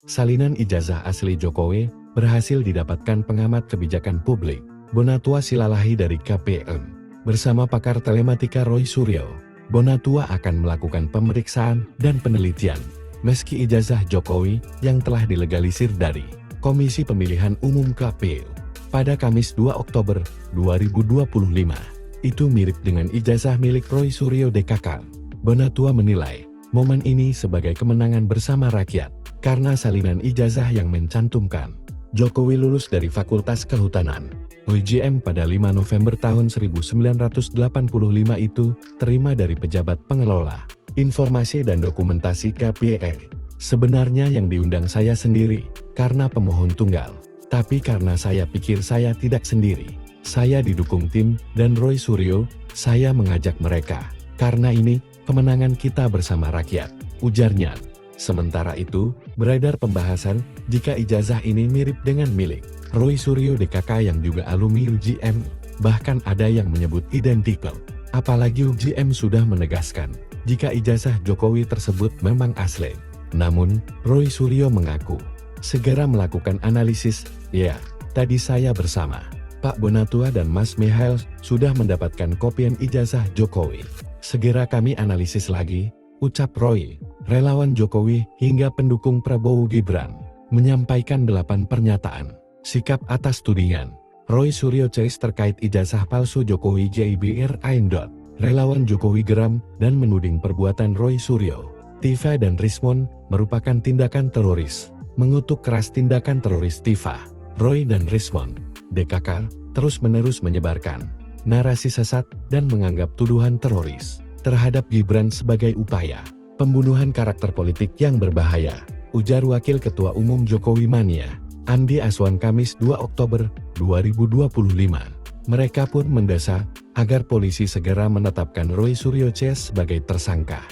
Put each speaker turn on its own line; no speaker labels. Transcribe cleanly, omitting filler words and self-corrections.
Salinan ijazah asli Jokowi berhasil didapatkan pengamat kebijakan publik, Bonatua Silalahi dari KPM. Bersama pakar telematika Roy Suryo, Bonatua akan melakukan pemeriksaan dan penelitian, meski ijazah Jokowi yang telah dilegalisir dari Komisi Pemilihan Umum KPU pada Kamis 2 Oktober 2025, itu mirip dengan ijazah milik Roy Suryo DKK. Bonatua menilai momen ini sebagai kemenangan bersama rakyat, karena salinan ijazah yang mencantumkan Jokowi lulus dari Fakultas Kehutanan UGM pada 5 November tahun 1985 itu terima dari pejabat pengelola informasi dan dokumentasi KPE. Sebenarnya yang diundang saya sendiri karena pemohon tunggal, tapi karena saya pikir saya tidak sendiri, saya didukung tim dan Roy Suryo, saya mengajak mereka karena ini kemenangan kita bersama rakyat, ujarnya. Sementara itu, beredar pembahasan jika ijazah ini mirip dengan milik Roy Suryo DKK yang juga alumni UGM, bahkan ada yang menyebut identical. Apalagi UGM sudah menegaskan jika ijazah Jokowi tersebut memang asli. Namun, Roy Suryo mengaku segera melakukan analisis. Ya, tadi saya bersama Pak Bonatua dan Mas Michael sudah mendapatkan kopian ijazah Jokowi. Segera kami analisis lagi, ucap Roy. Relawan Jokowi hingga pendukung Prabowo Gibran menyampaikan 8 pernyataan sikap atas tudingan Roy Suryo CS terkait ijazah palsu Jokowi JBR Aindot. Relawan Jokowi geram dan menuding perbuatan Roy Suryo, Tiva dan Rismon merupakan tindakan teroris. Mengutuk keras tindakan teroris Tiva, Roy dan Rismon, DKK terus-menerus menyebarkan narasi sesat dan menganggap tuduhan teroris terhadap Gibran sebagai upaya pembunuhan karakter politik yang berbahaya, ujar Wakil Ketua Umum Jokowi Mania, Andi Aswan Kamis 2 Oktober 2025. Mereka pun mendesak agar polisi segera menetapkan Roy Suryo CS sebagai tersangka.